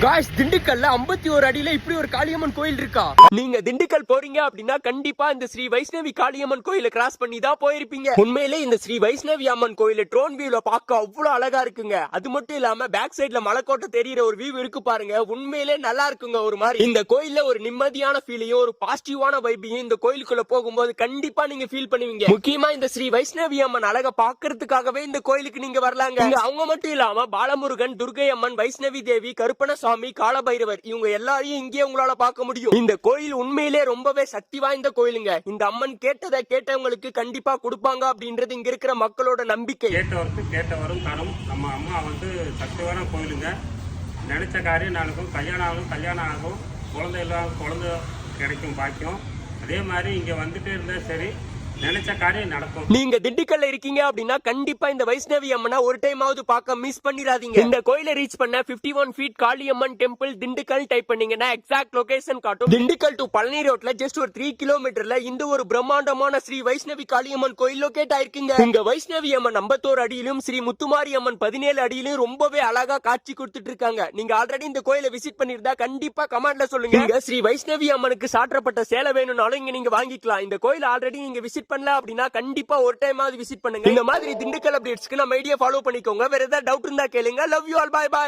Guys, திண்டுக்கல்ல 51 அடியில இப்படி ஒரு காளியம்மன் கோயில் இருக்கா? நீங்க திண்டுக்கல் போறீங்க அப்படின்னா கண்டிப்பா இந்த ஸ்ரீ வைஷ்ணவி காளியம்மன் கோயில கிராஸ் பண்ணி தான் போயிருப்பீங்க. உண்மையிலே இந்த ஸ்ரீ வைஷ்ணவி அம்மன் கோயில ட்ரோன் வியூல பார்க்க அவ்வளவு அழகா இருக்குங்க. அது மட்டும் இல்லாம பேக் சைடுல மலைக்கோட்டை தெரியுற ஒரு வியூ இருக்கு பாருங்க, உண்மையிலே நல்லா இருக்குங்க. ஒரு மாதிரி இந்த கோயில்ல ஒரு நிம்மதியான ஃபீலையும் ஒரு பாசிட்டிவான வைப்பையும் இந்த கோயிலுக்குள்ள போகும்போது கண்டிப்பா நீங்க ஃபீல் பண்ணுவீங்க. முக்கியமா இந்த ஸ்ரீ வைஷ்ணவி அம்மன் அழகா பாக்குறதுக்காகவே இந்த கோயிலுக்கு நீங்க வரலாங்க. அவங்க மட்டும் இல்லாம பாலமுருகன், துர்கை அம்மன், வைஷ்ணவி தேவி, கருப்பண சுவாமி, காலபைரவர் இவங்க எல்லாரையும் இங்கே உங்களால பார்க்க முடியும். இந்த கோயில் உண்மையிலே ரொம்பவே சக்தி வாய்ந்த கோயிலுங்க. இந்த அம்மன் கேட்டவங்களுக்கு கண்டிப்பா கொடுப்பாங்க அப்படின்றது இங்க இருக்கிற மக்களோட நம்பிக்கை. கேட்டவருக்கு கேட்டவரும் தரும். நம்ம அம்மா சக்திவான கோயிலுங்க. நினைச்ச காரியம் நடக்கும். கல்யாணம் ஆகும். குழந்தை கிடைக்கும் பாக்கியம். அதே மாதிரி இங்க வந்துட்டே இருந்தா சரி, நினைச்ச காரியம் நடக்கும். நீங்க திண்டுக்கல்ல இருக்கீங்க அப்படின்னா கண்டிப்பா இந்த வைஷ்ணவி அம்மனை ஒரு டைம் ஆவது பார்க்க மிஸ் பண்ணிடாதீங்க. இந்த கோயிலை ரீச் பண்ண 51 feet Kaliamman temple Dindigul type பண்ணீங்கன்னா எக்ஸாக்ட் லொகேஷன் காட்டும். திண்டுக்கல் டு பழனி ரோட்ல ஜஸ்ட் ஒரு 3 கிலோமீட்டர்ல இந்த ஒரு பிரம்மாண்டமான ஸ்ரீ வைஷ்ணவி காளியம்மன் கோயில் லொகேட் ஆயிருக்குங்க. இங்க வைஷ்ணவி அம்மன் 51 அடியிலும் ஸ்ரீ முத்துமாரி அம்மன் 17 அடியிலும் ரொம்பவே அழகா காட்சி கொடுத்துட்டு இருக்காங்க. நீங்க ஆல்ரெடி இந்த கோயிலை விசிட் பண்ணிருந்தா கண்டிப்பா கமெண்ட்ல சொல்லுங்க. இங்க ஸ்ரீ வைஷ்ணவி அம்மனுக்கு சாற்றப்பட்ட சேலை வேணும்னாலும் இங்க நீங்க வாங்கிக்கலாம். இந்த கோயில் ஆல்ரெடி நீங்க விசிட் பண்ணல அப்படின்னா கண்டிப்பா ஒரு டைம் ஆவது விசிட் பண்ணுங்க. இந்த மாதிரி திண்டுக்கல் அப்டேட்ஸ்க்கு நம்ம ஐடியா ஃபாலோ பண்ணிக்கோங்க. வேற ஏதாவது டவுட் இருந்தா கேளுங்க. Love you all. Bye by.